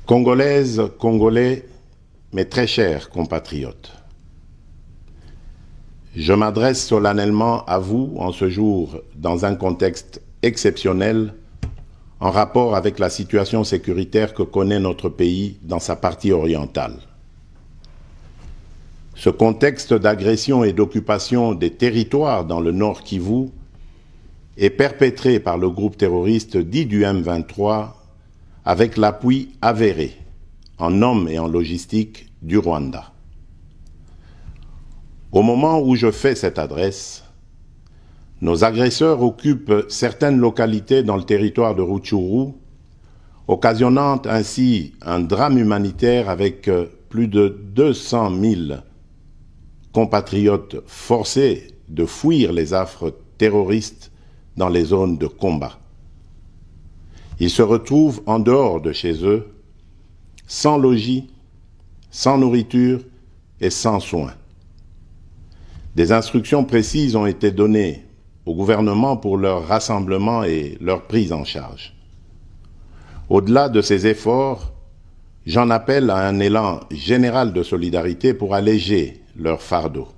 Congolaises, Congolais, mes très chers compatriotes, je m'adresse solennellement à vous en ce jour dans un contexte exceptionnel en rapport avec la situation sécuritaire que connaît notre pays dans sa partie orientale. Ce contexte d'agression et d'occupation des territoires dans le Nord Kivu est perpétré par le groupe terroriste dit du M23 avec l'appui avéré en hommes et en logistique du Rwanda. Au moment où je fais cette adresse, nos agresseurs occupent certaines localités dans le territoire de Rutshuru, occasionnant ainsi un drame humanitaire avec plus de 200 000 compatriotes forcés de fuir les affres terroristes dans les zones de combat. Ils se retrouvent en dehors de chez eux, sans logis, sans nourriture et sans soins. Des instructions précises ont été données au gouvernement pour leur rassemblement et leur prise en charge. Au-delà de ces efforts, j'en appelle à un élan général de solidarité pour alléger leur fardeau.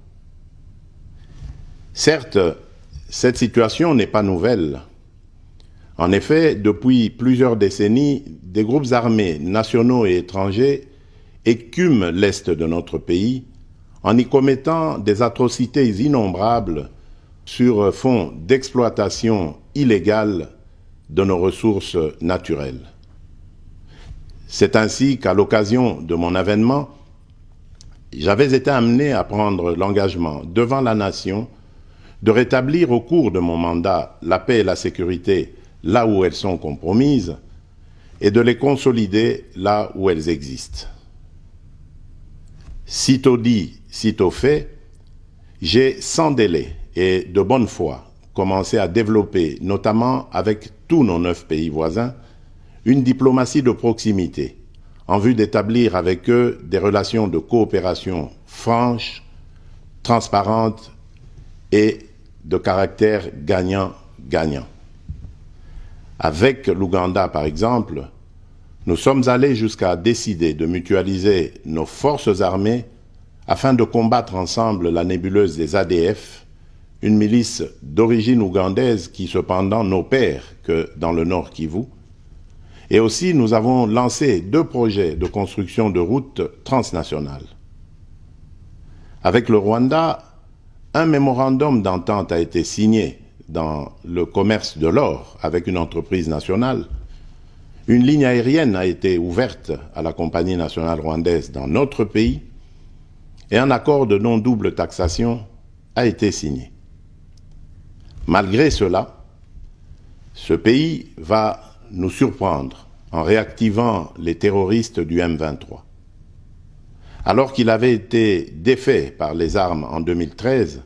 Certes, cette situation n'est pas nouvelle. En effet, depuis plusieurs décennies, des groupes armés nationaux et étrangers écument l'est de notre pays en y commettant des atrocités innombrables sur fond d'exploitation illégale de nos ressources naturelles. C'est ainsi qu'à l'occasion de mon avènement, j'avais été amené à prendre l'engagement devant la nation de rétablir au cours de mon mandat la paix et la sécurité là où elles sont compromises et de les consolider là où elles existent. Sitôt dit, sitôt fait, j'ai sans délai et de bonne foi commencé à développer, notamment avec tous nos 9 pays voisins, une diplomatie de proximité en vue d'établir avec eux des relations de coopération franches, transparentes et de caractère gagnant-gagnant. Avec l'Ouganda, par exemple, nous sommes allés jusqu'à décider de mutualiser nos forces armées afin de combattre ensemble la nébuleuse des ADF, une milice d'origine ougandaise qui cependant n'opère que dans le Nord Kivu. Et aussi, nous avons lancé 2 projets de construction de routes transnationales. Avec le Rwanda, un mémorandum d'entente a été signé dans le commerce de l'or avec une entreprise nationale. Une ligne aérienne a été ouverte à la compagnie nationale rwandaise dans notre pays et un accord de non-double taxation a été signé. Malgré cela, ce pays va nous surprendre en réactivant les terroristes du M23. Alors qu'il avait été défait par les armes en 2013,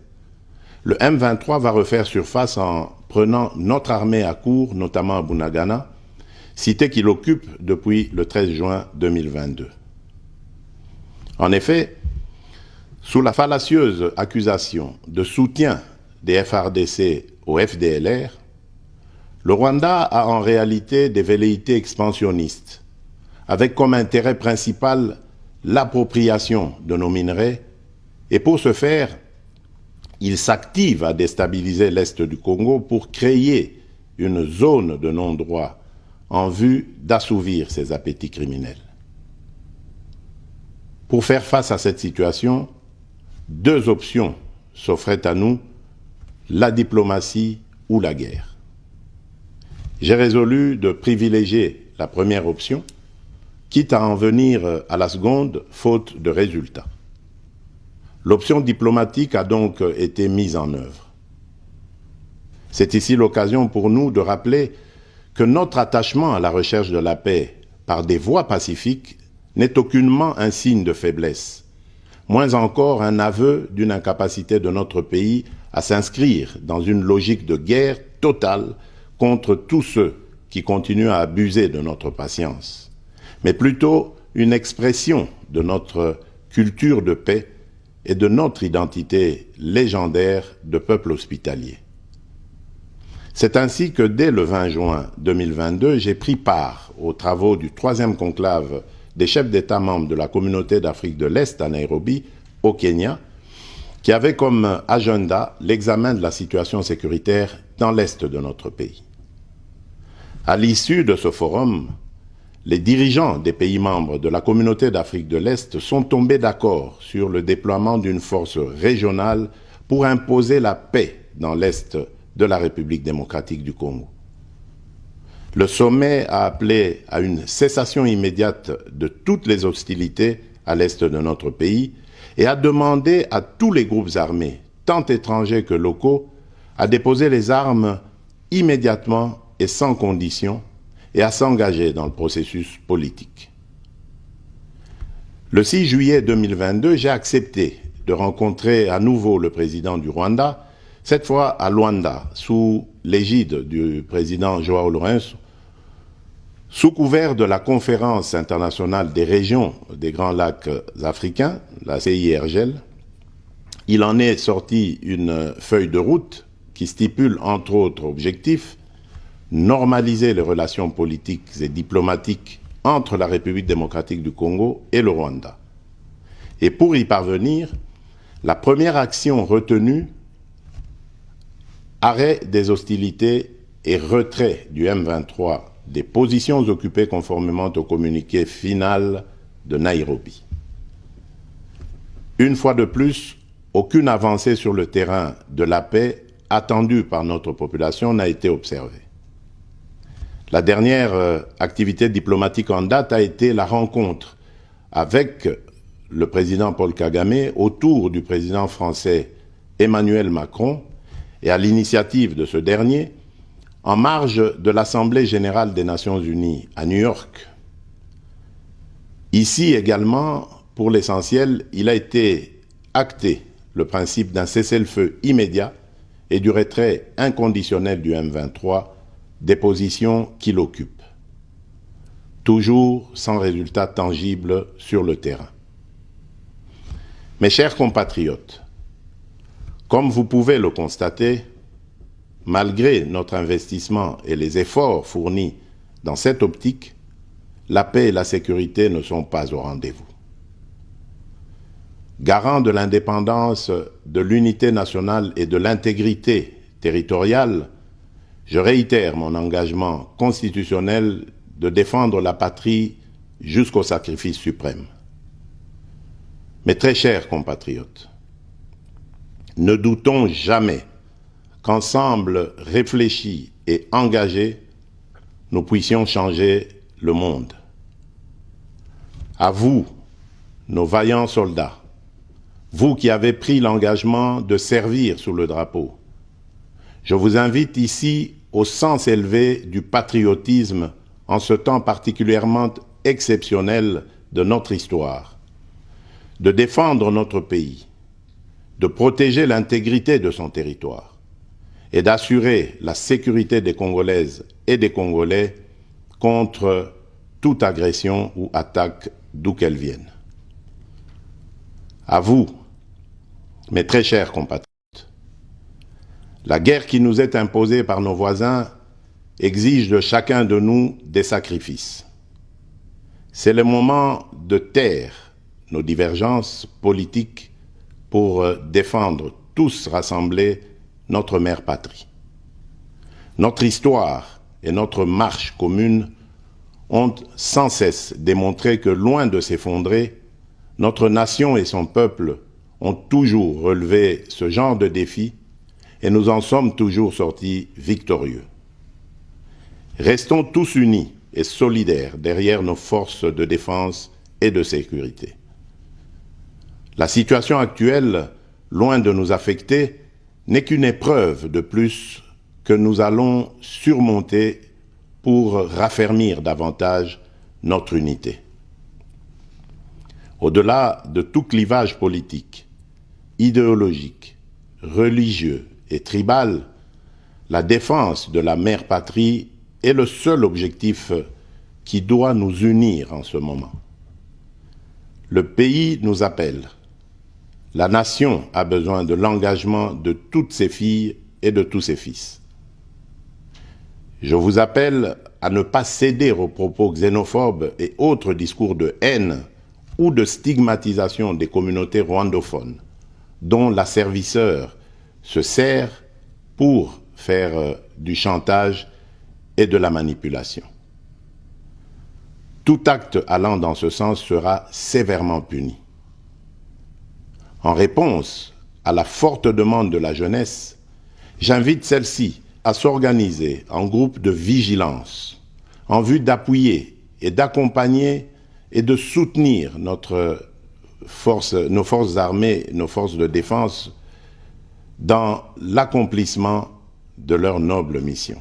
le M23 va refaire surface en prenant notre armée à court, notamment à Bunagana, cité qu'il occupe depuis le 13 juin 2022. En effet, sous la fallacieuse accusation de soutien des FARDC au FDLR, le Rwanda a en réalité des velléités expansionnistes, avec comme intérêt principal l'appropriation de nos minerais, et pour ce faire, il s'active à déstabiliser l'Est du Congo pour créer une zone de non-droit en vue d'assouvir ses appétits criminels. Pour faire face à cette situation, 2 options s'offraient à nous, la diplomatie ou la guerre. J'ai résolu de privilégier la première option, quitte à en venir à la seconde, faute de résultats. L'option diplomatique a donc été mise en œuvre. C'est ici l'occasion pour nous de rappeler que notre attachement à la recherche de la paix par des voies pacifiques n'est aucunement un signe de faiblesse, moins encore un aveu d'une incapacité de notre pays à s'inscrire dans une logique de guerre totale contre tous ceux qui continuent à abuser de notre patience, mais plutôt une expression de notre culture de paix et de notre identité légendaire de peuple hospitalier. C'est ainsi que dès le 20 juin 2022, j'ai pris part aux travaux du 3e conclave des chefs d'État membres de la Communauté d'Afrique de l'Est à Nairobi, au Kenya, qui avait comme agenda l'examen de la situation sécuritaire dans l'Est de notre pays. À l'issue de ce forum, les dirigeants des pays membres de la Communauté d'Afrique de l'Est sont tombés d'accord sur le déploiement d'une force régionale pour imposer la paix dans l'Est de la République démocratique du Congo. Le sommet a appelé à une cessation immédiate de toutes les hostilités à l'Est de notre pays et a demandé à tous les groupes armés, tant étrangers que locaux, à déposer les armes immédiatement et sans condition et à s'engager dans le processus politique. Le 6 juillet 2022, j'ai accepté de rencontrer à nouveau le président du Rwanda, cette fois à Luanda, sous l'égide du président João Lourenço, sous couvert de la Conférence internationale des régions des Grands Lacs africains, la CIRGL. Il en est sorti une feuille de route qui stipule entre autres objectifs normaliser les relations politiques et diplomatiques entre la République démocratique du Congo et le Rwanda. Et pour y parvenir, la première action retenue, arrêt des hostilités et retrait du M23 des positions occupées conformément au communiqué final de Nairobi. Une fois de plus, aucune avancée sur le terrain de la paix attendue par notre population n'a été observée. La dernière activité diplomatique en date a été la rencontre avec le président Paul Kagame autour du président français Emmanuel Macron et à l'initiative de ce dernier, en marge de l'Assemblée générale des Nations unies à New York. Ici également, pour l'essentiel, il a été acté le principe d'un cessez-le-feu immédiat et du retrait inconditionnel du M23 des positions qu'il occupe, toujours sans résultat tangible sur le terrain. Mes chers compatriotes, comme vous pouvez le constater, malgré notre investissement et les efforts fournis dans cette optique, la paix et la sécurité ne sont pas au rendez-vous. Garant de l'indépendance, de l'unité nationale et de l'intégrité territoriale, je réitère mon engagement constitutionnel de défendre la patrie jusqu'au sacrifice suprême. Mes très chers compatriotes, ne doutons jamais qu'ensemble réfléchis et engagés, nous puissions changer le monde. À vous, nos vaillants soldats, vous qui avez pris l'engagement de servir sous le drapeau, je vous invite ici au sens élevé du patriotisme en ce temps particulièrement exceptionnel de notre histoire, de défendre notre pays, de protéger l'intégrité de son territoire et d'assurer la sécurité des Congolaises et des Congolais contre toute agression ou attaque d'où qu'elle vienne. À vous, mes très chers compatriotes, la guerre qui nous est imposée par nos voisins exige de chacun de nous des sacrifices. C'est le moment de taire nos divergences politiques pour défendre tous rassemblés notre mère patrie. Notre histoire et notre marche commune ont sans cesse démontré que loin de s'effondrer, notre nation et son peuple ont toujours relevé ce genre de défis et nous en sommes toujours sortis victorieux. Restons tous unis et solidaires derrière nos forces de défense et de sécurité. La situation actuelle, loin de nous affecter, n'est qu'une épreuve de plus que nous allons surmonter pour raffermir davantage notre unité. Au-delà de tout clivage politique, idéologique, religieux et tribal, la défense de la mère patrie est le seul objectif qui doit nous unir en ce moment. Le pays nous appelle. La nation a besoin de l'engagement de toutes ses filles et de tous ses fils. Je vous appelle à ne pas céder aux propos xénophobes et autres discours de haine ou de stigmatisation des communautés rwandophones, dont l'asservisseur se sert pour faire du chantage et de la manipulation. Tout acte allant dans ce sens sera sévèrement puni. En réponse à la forte demande de la jeunesse, j'invite celle-ci à s'organiser en groupe de vigilance en vue d'appuyer et d'accompagner et de soutenir nos forces armées, nos forces de défense dans l'accomplissement de leur noble mission.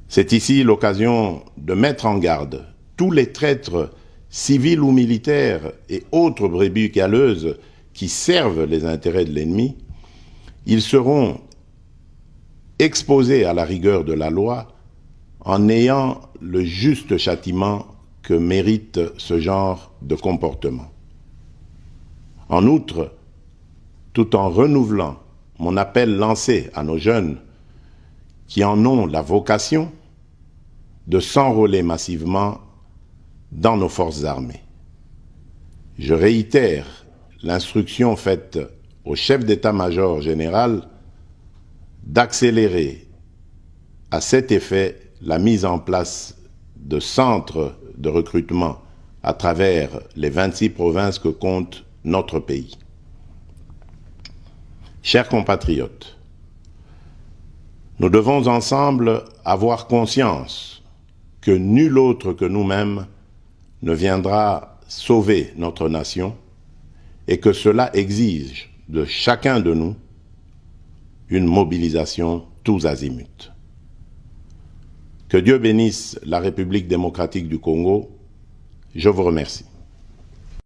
C'est ici l'occasion de mettre en garde tous les traîtres civils ou militaires et autres brebis galeuses qui servent les intérêts de l'ennemi. Ils seront exposés à la rigueur de la loi en ayant le juste châtiment que mérite ce genre de comportement. En outre, tout en renouvelant mon appel lancé à nos jeunes qui en ont la vocation de s'enrôler massivement dans nos forces armées. Je réitère l'instruction faite au chef d'état-major général d'accélérer à cet effet la mise en place de centres de recrutement à travers les 26 provinces que compte notre pays. Chers compatriotes, nous devons ensemble avoir conscience que nul autre que nous-mêmes ne viendra sauver notre nation et que cela exige de chacun de nous une mobilisation tous azimuts. Que Dieu bénisse la République démocratique du Congo. Je vous remercie.